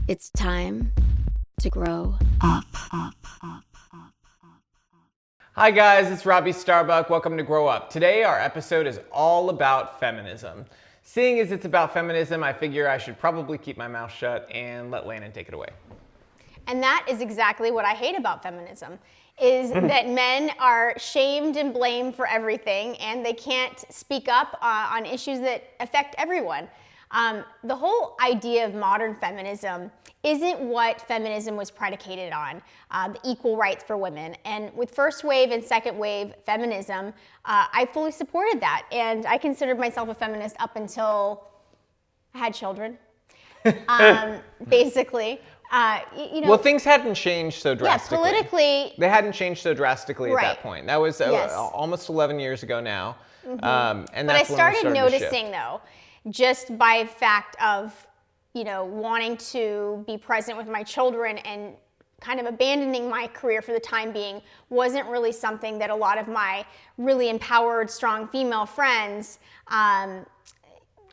It's time to grow up. Hi guys, it's Robby Starbuck. Welcome to Grow Up. Today our episode is all about feminism. Seeing as it's about feminism, I figure I should probably keep my mouth shut and let Landon take it away. And that is exactly what I hate about feminism, is that men are shamed and blamed for everything and they can't speak up on issues that affect everyone. The whole idea of modern feminism isn't what feminism was predicated on, the equal rights for women. And with first wave and second wave feminism, I fully supported that. And I considered myself a feminist up until I had children, basically. Well, things hadn't changed so drastically. Yeah, politically. They hadn't changed so drastically Right. at that point. That was Yes. almost 11 years ago now. Mm-hmm. And But I that's when we started to noticing, shift. though, just by fact of, wanting to be present with my children and kind of abandoning my career for the time being wasn't really something that a lot of my really empowered, strong female friends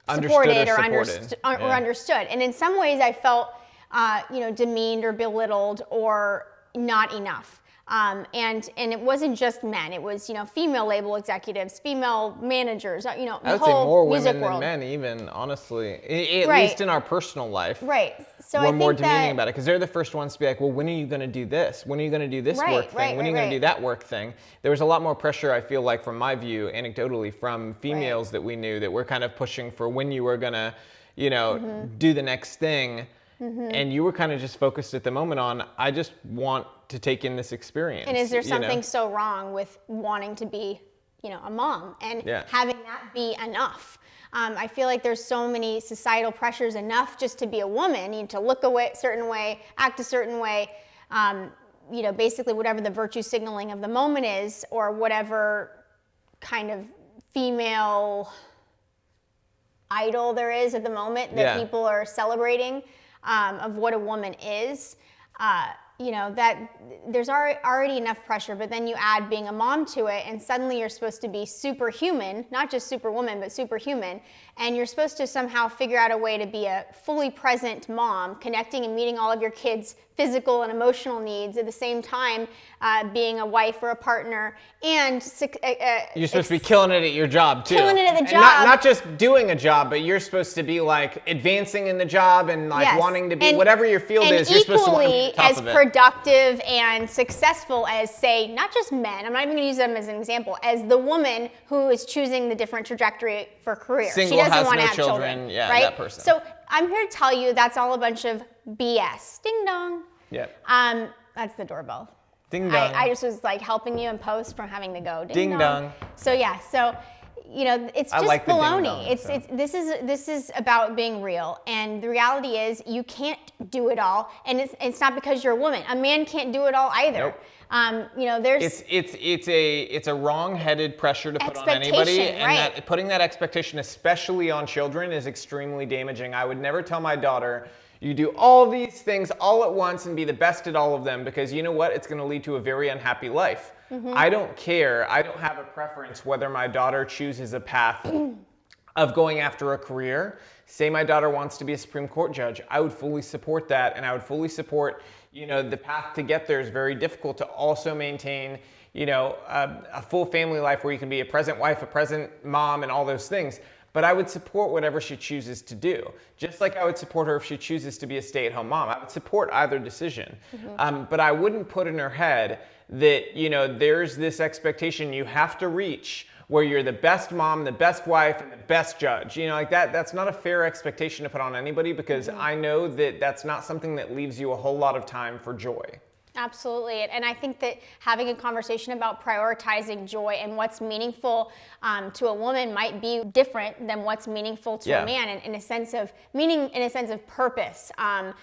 supported or understood. And in some ways I felt, demeaned or belittled or not enough. And it wasn't just men. It was, female label executives, female managers, the I would whole say more music women world. than men, even, honestly. At Right. least in our personal life. Right. So We're I more think demeaning that, about it because they're the first ones to be like, well, when are you going to do this? When are you going to do this Right, work thing? right, When are you right, going to do right. that work thing? There was a lot more pressure, I feel like, from my view, anecdotally, from females that we knew that were kind of pushing for when you were going to, do the next thing. And you were kind of just focused at the moment on, I just want to take in this experience. And is there something so wrong with wanting to be, a mom and having that be enough? I feel like there's so many societal pressures enough just to be a woman. You need to look a certain way, act a certain way, basically whatever the virtue signaling of the moment is, or whatever kind of female idol there is at the moment that people are celebrating of what a woman is. That there's already enough pressure, but then you add being a mom to it, and suddenly you're supposed to be superhuman, not just superwoman, but superhuman, and you're supposed to somehow figure out a way to be a fully present mom, connecting and meeting all of your kids' physical and emotional needs at the same time, being a wife or a partner, and you're supposed to be killing it at your job too. Killing it at the And job. not just doing a job, but you're supposed to be like advancing in the job and like Yes. wanting to be And- whatever your field and is. You're supposed to want to be equally at the top as of it. productive and successful as, say, not just men. I'm not even going to use them as an example. As the woman who is choosing the different trajectory for career. Single, she doesn't has want no to have children. Yeah, right? that person. So I'm here to tell you that's all a bunch of BS. Ding dong. Yeah. That's the doorbell. Ding dong. I just was like helping you in post from having to go. Ding, Ding dong. So yeah, it's I just like the ding baloney. dong, This is about being real, and the reality is you can't do it all, and it's not because you're a woman. A man can't do it all either. Nope. There's It's a wrong-headed pressure to put on anybody, Expectation, and right. that putting that expectation, especially on children, is extremely damaging. I would never tell my daughter, you do all these things all at once and be the best at all of them, because you know what? It's going to lead to a very unhappy life. I don't care. I don't have a preference whether my daughter chooses a path of going after a career. Say my daughter wants to be a Supreme Court judge. I would fully support that, and I would fully support, the path to get there is very difficult to also maintain, a full family life where you can be a present wife, a present mom, and all those things. But I would support whatever she chooses to do. Just like I would support her if she chooses to be a stay-at-home mom. I would support either decision. But I wouldn't put in her head that, there's this expectation you have to reach where you're the best mom, the best wife, and the best judge. That's not a fair expectation to put on anybody, because I know that that's not something that leaves you a whole lot of time for joy. Absolutely. And I think that having a conversation about prioritizing joy and what's meaningful to a woman might be different than what's meaningful to a man in a sense of meaning, in a sense of purpose, and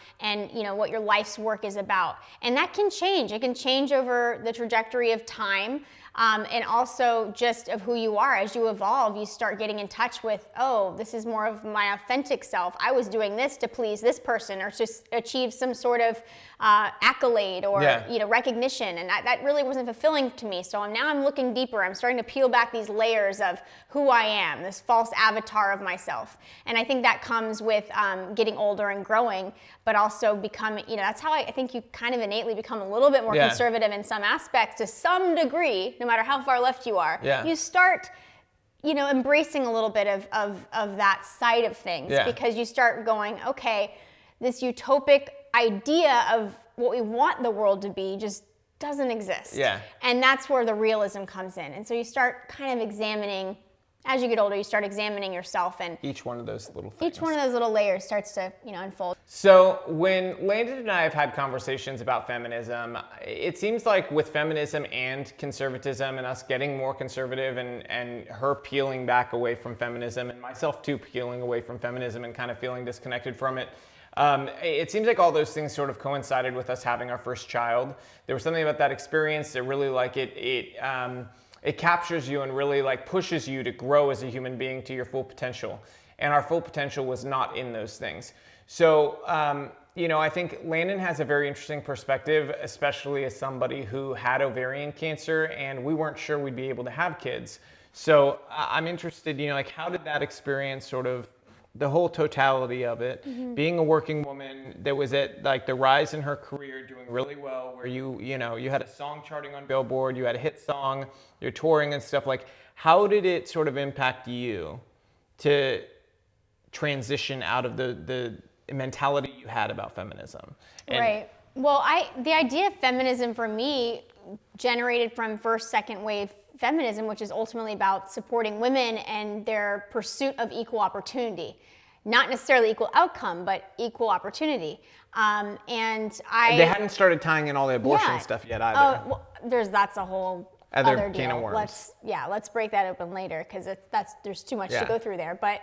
what your life's work is about. And that can change. It can change over the trajectory of time. And also just of who you are. As you evolve, you start getting in touch with, oh, this is more of my authentic self. I was doing this to please this person or to achieve some sort of accolade or recognition, and that really wasn't fulfilling to me. So now I'm looking deeper. I'm starting to peel back these layers of who I am, this false avatar of myself. And I think that comes with getting older and growing, but also becoming, that's how I think you kind of innately become a little bit more conservative in some aspects to some degree, no matter how far left you are. You start embracing a little bit of that side of things because you start going, okay, this utopic idea of what we want the world to be just doesn't exist. And that's where the realism comes in. And so you start kind of examining, as you get older, you start examining yourself, and each one of those little things. Each one of those little layers starts to, unfold. So when Landon and I have had conversations about feminism, it seems like with feminism and conservatism and us getting more conservative and her peeling back away from feminism and myself too peeling away from feminism and kind of feeling disconnected from it, it seems like all those things sort of coincided with us having our first child. There was something about that experience that really it captures you and really pushes you to grow as a human being to your full potential. And our full potential was not in those things. So, I think Landon has a very interesting perspective, especially as somebody who had ovarian cancer and we weren't sure we'd be able to have kids. So I'm interested, how did that experience sort of, the whole totality of it, being a working woman that was at the rise in her career, doing really well, where you had a song charting on Billboard, you had a hit song, you're touring and stuff, how did it sort of impact you to transition out of the mentality you had about feminism? Right. Well, the idea of feminism for me generated from first, second wave feminism, which is ultimately about supporting women and their pursuit of equal opportunity. Not necessarily equal outcome, but equal opportunity. They hadn't started tying in all the abortion stuff yet either. Well, that's a whole other deal. Can of worms. Let's break that open later because there's too much to go through there. But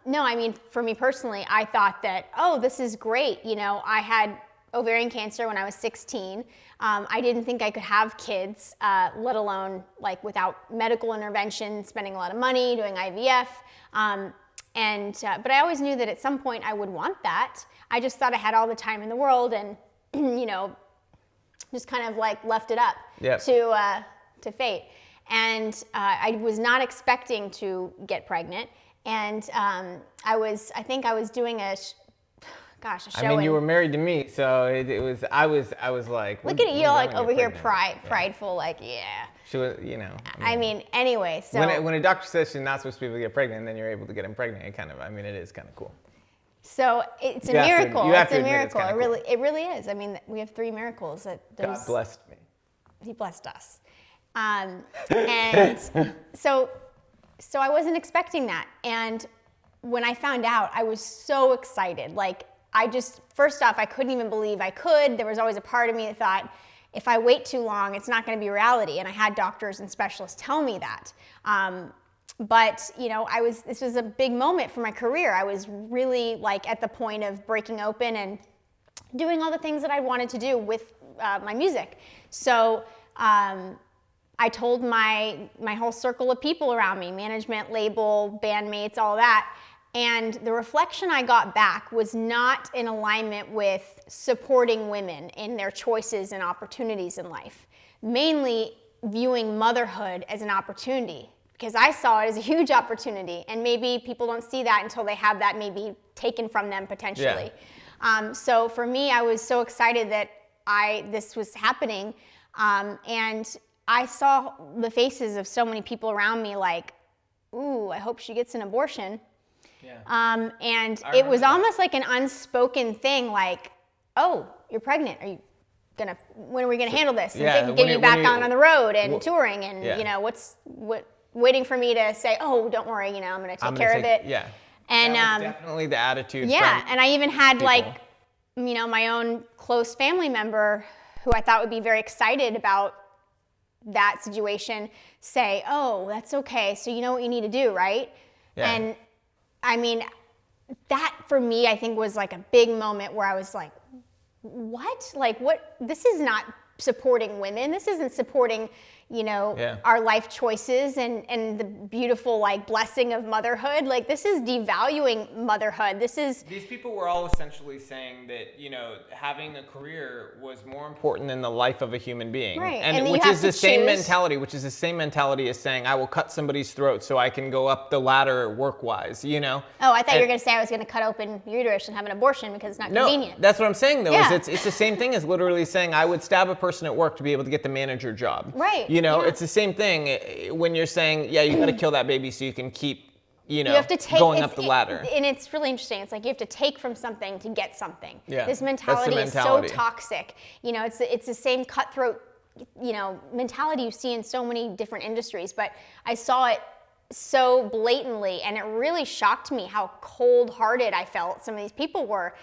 no, I mean, for me personally, I thought that, this is great. I had ovarian cancer when I was 16. I didn't think I could have kids, let alone without medical intervention, spending a lot of money, doing IVF. But I always knew that at some point I would want that. I just thought I had all the time in the world and, just kind of left it up to fate. And I was not expecting to get pregnant. And I think I was doing a show. I mean, you were married to me, so it was. I was like, look at you, over here, prideful, She was, I mean, anyway, so when a doctor says she's not supposed to be able to get pregnant, and then you're able to get him pregnant, it is kind of cool. So it's a miracle. It's a miracle. It really is. I mean, we have 3 miracles that God blessed me. He blessed us, and so I wasn't expecting that, and when I found out, I was so excited. First off, I couldn't even believe I could. There was always a part of me that thought, if I wait too long, it's not going to be reality. And I had doctors and specialists tell me that. But this was a big moment for my career. I was really at the point of breaking open and doing all the things that I wanted to do with my music. So I told my whole circle of people around me, management, label, bandmates, all that. And the reflection I got back was not in alignment with supporting women in their choices and opportunities in life, mainly viewing motherhood as an opportunity, because I saw it as a huge opportunity, and maybe people don't see that until they have that maybe taken from them potentially. So for me, I was so excited that this was happening, and I saw the faces of so many people around me ooh, I hope she gets an abortion. And it was almost like an unspoken thing, oh, you're pregnant. When are we gonna handle this? And get you back on the road and touring and, waiting for me to say, oh, don't worry, I'm gonna take care of it. Yeah. And that was definitely the attitude. Yeah, and I even had my own close family member who I thought would be very excited about that situation say, oh, that's okay. So you know what you need to do, right? Yeah. And I mean, that for me, I think was a big moment where I was what? What? This is not supporting women. This isn't supporting, our life choices and the beautiful like blessing of motherhood. Like, this is devaluing motherhood. These people were all essentially saying that, having a career was more important than the life of a human being. Right. And which is the same mentality, as saying, I will cut somebody's throat so I can go up the ladder work-wise, Oh, I thought you were going to say I was going to cut open your uterus and have an abortion because it's not convenient. No, that's what I'm saying, though. Yeah. It's the same thing as literally saying I would stab a person at work to be able to get the manager job. Right. It's the same thing when you're saying, yeah, you got to kill that baby so you can keep, you have to take, going up the ladder. And it's really interesting. It's like you have to take from something to get something. Yeah, this mentality is so toxic. It's the same cutthroat, mentality you see in so many different industries. But I saw it so blatantly, and it really shocked me how cold-hearted I felt some of these people were.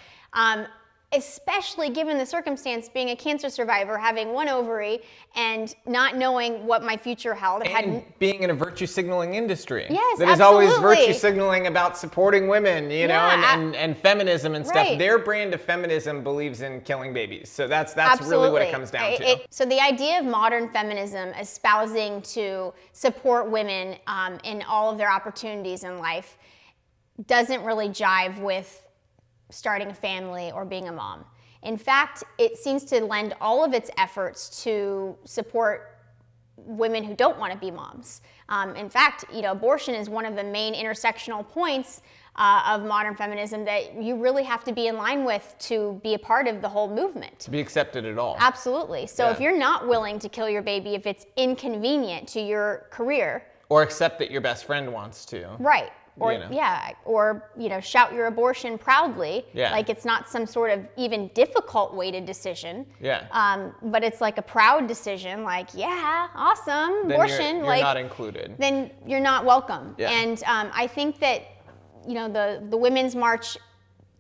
Especially given the circumstance, being a cancer survivor, having one ovary, and not knowing what my future held. And being in a virtue signaling industry. Yes, that is always virtue signaling about supporting women, and feminism and stuff. Right. Their brand of feminism believes in killing babies. So that's really what it comes down to. So the idea of modern feminism espousing to support women in all of their opportunities in life doesn't really jive with starting a family or being a mom. In fact, it seems to lend all of its efforts to support women who don't want to be moms. In fact, abortion is one of the main intersectional points of modern feminism that you really have to be in line with to be a part of the whole movement. To be accepted at all. Absolutely. So if you're not willing to kill your baby, if it's inconvenient to your career. Or accept that your best friend wants to. Right. Or shout your abortion proudly. Yeah. Like it's not some sort of even difficult weighted decision. Yeah. But it's like a proud decision. Like, yeah, awesome, then abortion. You're not included. Then you're not welcome. Yeah. And I think that the Women's March,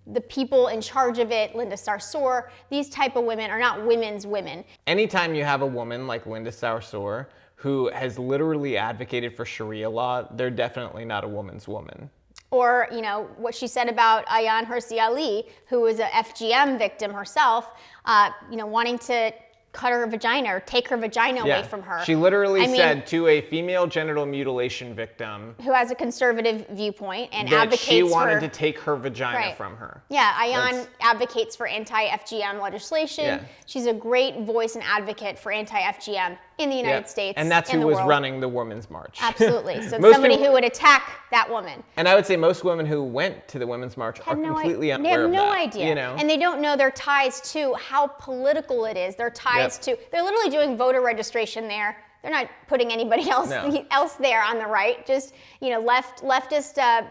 the people in charge of it, Linda Sarsour, these type of women are not women's women. Anytime you have a woman like Linda Sarsour, who has literally advocated for Sharia law, they're definitely not a woman's woman. Or, what she said about Ayaan Hirsi Ali, who was a FGM victim herself, wanting to cut her vagina or take her vagina away from her. She literally said to a female genital mutilation victim who has a conservative viewpoint and that advocates she wanted to take her vagina from her. Yeah, Ayaan advocates for anti-FGM legislation. Yeah. She's a great voice and advocate for anti-FGM in the United States. And that's who was running the Women's March. Absolutely. So somebody who would attack that woman. And I would say most women who went to the Women's March are completely unaware of that. They have no idea. And they don't know their ties to how political it is. Their ties to, they're literally doing voter registration there. They're not putting anybody else there on the right. Just, leftist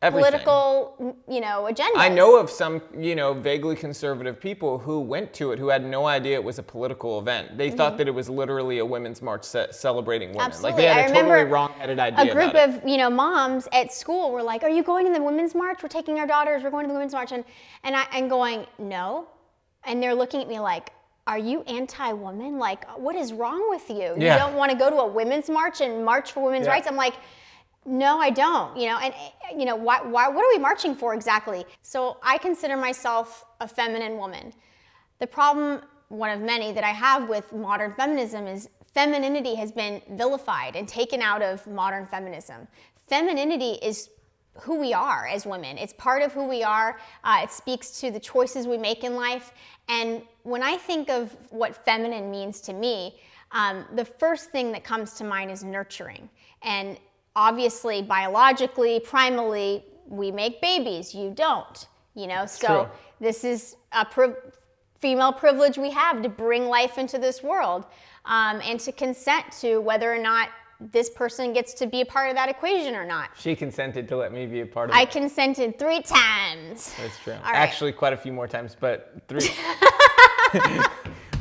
political, agendas. I know of some, vaguely conservative people who went to it who had no idea it was a political event. They thought that it was literally a women's march celebrating women. Absolutely. Like they had a totally wrong-headed idea. A group of, moms at school were like, "Are you going to the women's march? We're taking our daughters. We're going to the women's march." And I'm going, "No," and they're looking at me like, "Are you anti-woman? Like, what is wrong with you? You don't want to go to a women's march and march for women's rights?" I'm like, no, I don't, why, what are we marching for exactly? So I consider myself a feminine woman. The problem, one of many that I have with modern feminism, is femininity has been vilified and taken out of modern feminism. Femininity is who we are as women. It's part of who we are. It speaks to the choices we make in life. And when I think of what feminine means to me, the first thing that comes to mind is nurturing. And obviously, biologically, primally, we make babies. You don't, So True. This is a female privilege we have to bring life into this world and to consent to whether or not this person gets to be a part of that equation or not. She consented to let me be a part of it. I consented 3 times. That's true. All right. Actually, quite a few more times, but 3.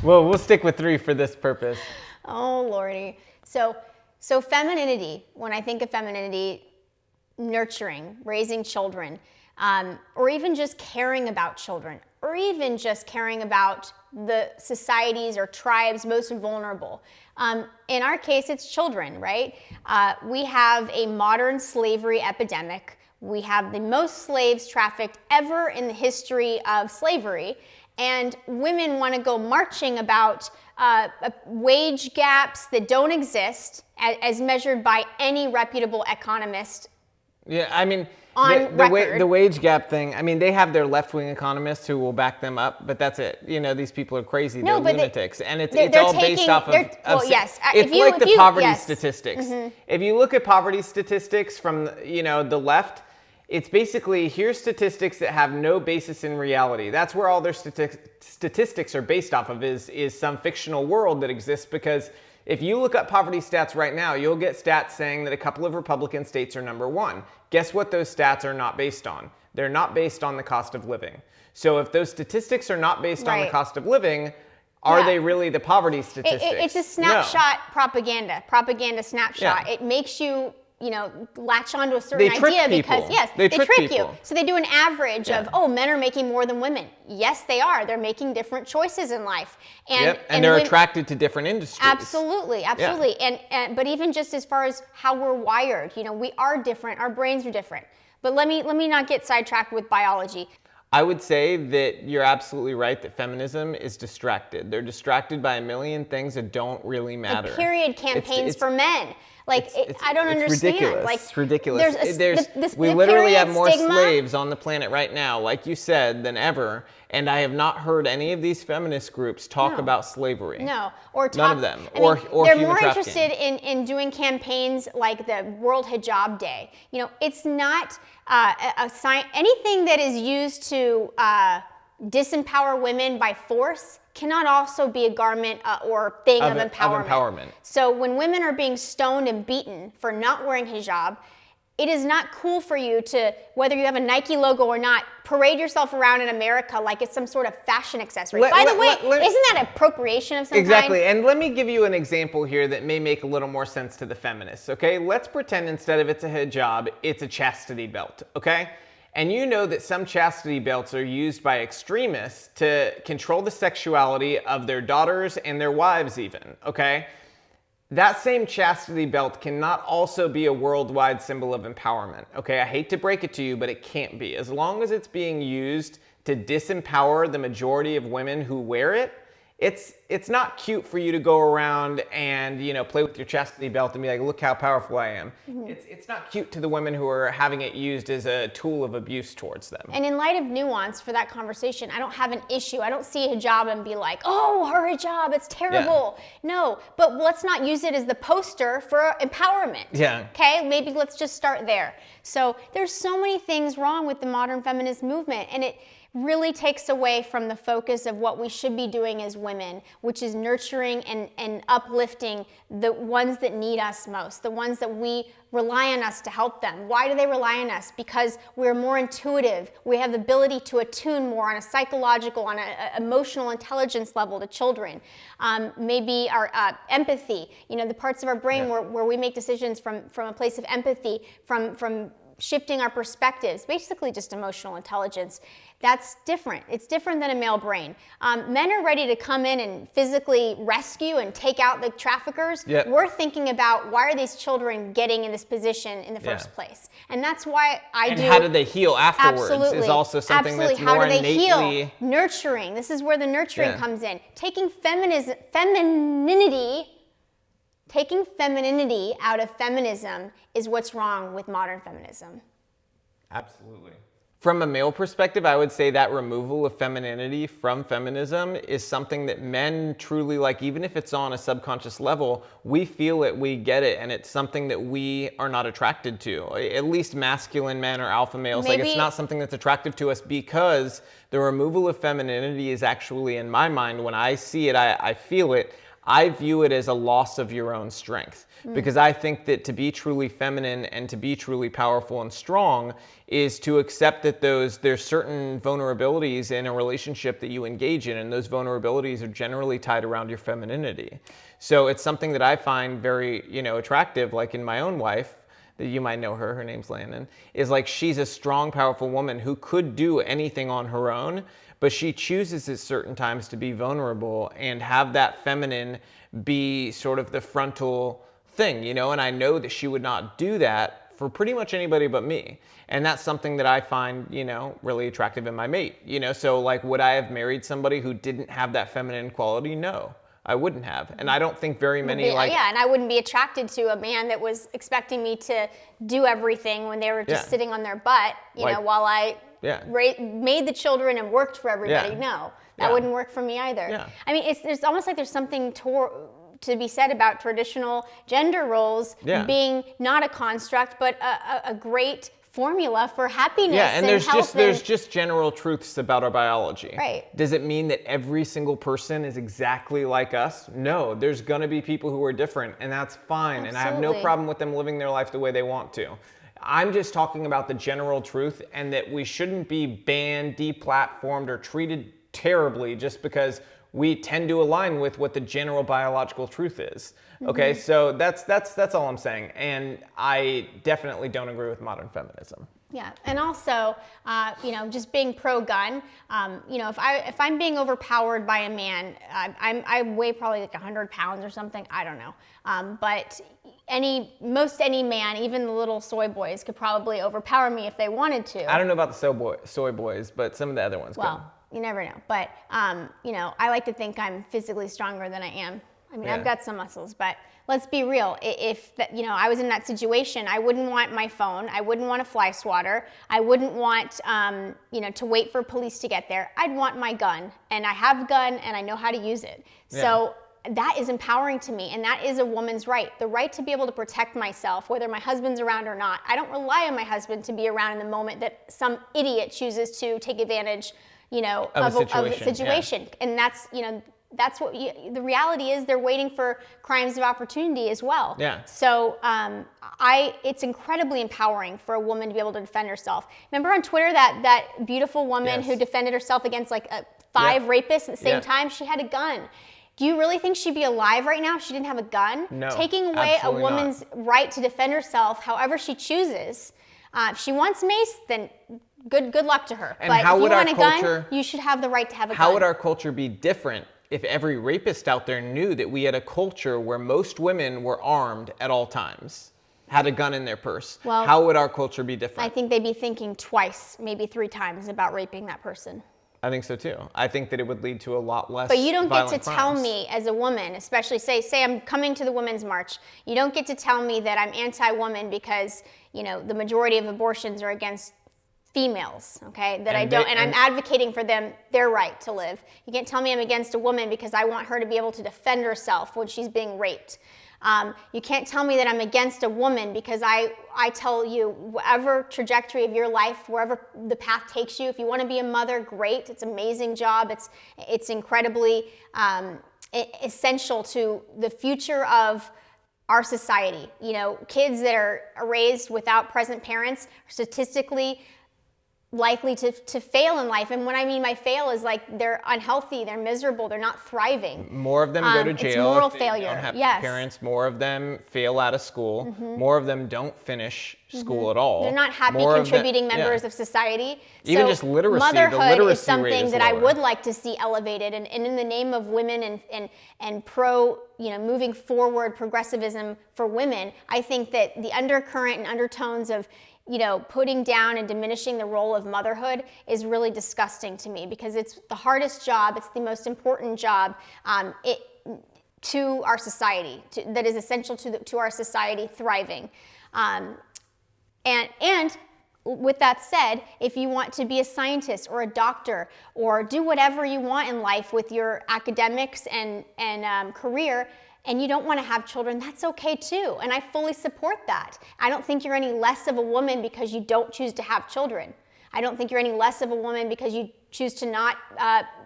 Well, we'll stick with 3 for this purpose. Oh, Lordy. So femininity, when I think of femininity, nurturing, raising children, or even just caring about children, or even just caring about the societies or tribes most vulnerable. In our case, it's children, right? We have a modern slavery epidemic. We have the most slaves trafficked ever in the history of slavery. and women want to go marching about wage gaps that don't exist as measured by any reputable economist. Yeah, I mean, the wage gap thing, I mean, they have their left-wing economists who will back them up, but that's it. You know, these people are crazy. They're lunatics. And it's all based off of yes. It's like the poverty statistics. If you look at poverty statistics from, the left, it's basically, here's statistics that have no basis in reality. That's where all their statistics are based off of, is some fictional world that exists, because if you look up poverty stats right now, you'll get stats saying that a couple of Republican states are number one. Guess what those stats are not based on? They're not based on the cost of living. So if those statistics are not based on the cost of living, are they really the poverty statistics? It's a snapshot propaganda snapshot. It makes you latch onto a certain idea because they trick you. So they do an average of, men are making more than women. Yes, they are. They're making different choices in life. And they're attracted to different industries. Absolutely. And but even just as far as how we're wired, we are different. Our brains are different. But let me not get sidetracked with biology. I would say that you're absolutely right that feminism is distracted. They're distracted by a million things that don't really matter. The period campaigns for men. I don't understand. It's ridiculous. We literally have more slaves on the planet right now, like you said, than ever. And I have not heard any of these feminist groups talk about slavery. No, none of them. Or they're human more trafficking. interested in doing campaigns like the World Hijab Day. It's not a sign. Anything that is used to disempower women by force cannot also be a garment or thing of empowerment. So when women are being stoned and beaten for not wearing hijab, it is not cool for you to, whether you have a Nike logo or not, parade yourself around in America like it's some sort of fashion accessory. By the way, isn't that appropriation of some kind? Exactly. And let me give you an example here that may make a little more sense to the feminists, okay? Let's pretend instead of it's a hijab, it's a chastity belt, okay? And you know that some chastity belts are used by extremists to control the sexuality of their daughters and their wives even, okay? That same chastity belt cannot also be a worldwide symbol of empowerment, okay? I hate to break it to you, but it can't be. As long as it's being used to disempower the majority of women who wear it, it's not cute for you to go around and play with your chastity belt and be like, look how powerful I am. Mm-hmm. It's not cute to the women who are having it used as a tool of abuse towards them. And in light of nuance for that conversation, I don't have an issue. I don't see hijab and be like, oh, her hijab, it's terrible. Yeah. No, but let's not use it as the poster for empowerment. Yeah. Okay, maybe let's just start there. So there's so many things wrong with the modern feminist movement, and it really takes away from the focus of what we should be doing as women, which is nurturing and uplifting the ones that need us most, the ones that we rely on us to help them. Why do they rely on us? Because we're more intuitive. We have the ability to attune more on a psychological, on an emotional intelligence level to children. Maybe our empathy, the parts of our brain where we make decisions from a place of empathy, from shifting our perspectives, basically just emotional intelligence. That's different. It's different than a male brain. Men are ready to come in and physically rescue and take out the traffickers. Yep. We're thinking about, why are these children getting in this position in the first place? And that's why and how do they heal afterwards is also something that's more how do they innately... heal? Nurturing. This is where the nurturing comes in. Taking femininity out of feminism is what's wrong with modern feminism. Absolutely. From a male perspective, I would say that removal of femininity from feminism is something that men truly like, even if it's on a subconscious level, we feel it, we get it, and it's something that we are not attracted to. At least masculine men or alpha males, it's not something that's attractive to us, because the removal of femininity is actually, in my mind, when I see it, I feel it, I view it as a loss of your own strength. Because I think that to be truly feminine and to be truly powerful and strong is to accept that there's certain vulnerabilities in a relationship that you engage in, and those vulnerabilities are generally tied around your femininity. So it's something that I find very, attractive, like in my own wife, that you might know her name's Landon, is like she's a strong, powerful woman who could do anything on her own, but she chooses at certain times to be vulnerable and have that feminine be sort of the frontal thing, and I know that she would not do that for pretty much anybody but me. And that's something that I find, really attractive in my mate. So like, would I have married somebody who didn't have that feminine quality? No, I wouldn't have. And I don't think very many and I wouldn't be attracted to a man that was expecting me to do everything when they were just sitting on their butt, while I made the children and worked for everybody. No, that wouldn't work for me either. Yeah. I mean, there's almost like there's something to be said about traditional gender roles being not a construct, but a great formula for happiness and health. There's just general truths about our biology. Right. Does it mean that every single person is exactly like us? No, there's gonna be people who are different, and that's fine. Absolutely. And I have no problem with them living their life the way they want to. I'm just talking about the general truth, and that we shouldn't be banned, deplatformed, or treated terribly just because we tend to align with what the general biological truth is. Okay, so that's all I'm saying. And I definitely don't agree with modern feminism. Yeah, and also, just being pro-gun. If I'm being overpowered by a man, I weigh probably like 100 pounds or something. I don't know. But most any man, even the little soy boys, could probably overpower me if they wanted to. I don't know about the soy boys, but some of the other ones could. You never know. But, I like to think I'm physically stronger than I am. I mean, I've got some muscles, but let's be real. If I was in that situation, I wouldn't want my phone. I wouldn't want a fly swatter. I wouldn't want, to wait for police to get there. I'd want my gun, and I have a gun, and I know how to use it. Yeah. So that is empowering to me, and that is a woman's right. The right to be able to protect myself, whether my husband's around or not. I don't rely on my husband to be around in the moment that some idiot chooses to take advantage of a situation. Yeah. And that's what the reality is. They're waiting for crimes of opportunity as well. Yeah. So it's incredibly empowering for a woman to be able to defend herself. Remember on Twitter that beautiful woman who defended herself against like 5 rapists at the same time? She had a gun. Do you really think she'd be alive right now if she didn't have a gun? No. Taking away a woman's right to defend herself however she chooses. If she wants mace, then good luck to her. And but how if you would want our a gun, culture, you should have the right to have a gun. How would our culture be different if every rapist out there knew that we had a culture where most women were armed at all times, had a gun in their purse? Well, how would our culture be different? I think they'd be thinking twice, maybe 3 times about raping that person. I think so too. I think that it would lead to a lot less. But you don't get to crimes. tell me as a woman, especially say I'm coming to the Women's March. You don't get to tell me that I'm anti-woman because, the majority of abortions are against females, okay? I'm advocating for their right to live. You can't tell me I'm against a woman because I want her to be able to defend herself when she's being raped. You can't tell me that I'm against a woman because I tell you, whatever trajectory of your life, wherever the path takes you, if you want to be a mother, great. It's an amazing job. It's incredibly essential to the future of our society. Kids that are raised without present parents are statistically likely to fail in life. And what I mean by fail is like they're unhealthy, they're miserable, they're not thriving. More of them go to jail. It's moral if they failure. Don't have Yes. parents. More of them fail out of school. Mm-hmm. More of them don't finish school at all. They're not happy contributing members of society. Even just literacy. Motherhood is something that I would like to see elevated. And in the name of women and pro, moving forward progressivism for women, I think that the undercurrent and undertones of putting down and diminishing the role of motherhood is really disgusting to me because it's the hardest job, it's the most important job to our society, that is essential to our society thriving. And with that said, if you want to be a scientist or a doctor or do whatever you want in life with your academics and career, and you don't want to have children, that's okay too. And I fully support that. I don't think you're any less of a woman because you don't choose to have children. I don't think you're any less of a woman because you choose to not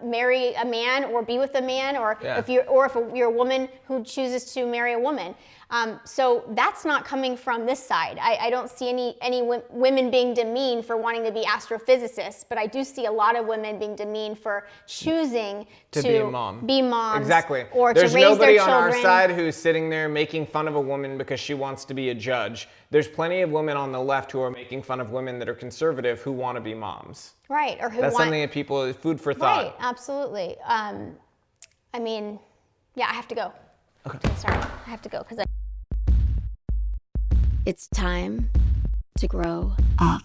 marry a man or be with a man, or if you're a woman who chooses to marry a woman. So that's not coming from this side. I don't see any women being demeaned for wanting to be astrophysicists, but I do see a lot of women being demeaned for choosing to be moms. Exactly. Or There's to raise nobody their children. on our side who's sitting there making fun of a woman because she wants to be a judge. There's plenty of women on the left who are making fun of women that are conservative who want to be moms. Right, or who That's something that people, food for thought. Right, absolutely. I have to go. Okay. Sorry, I have to go because It's time to grow up.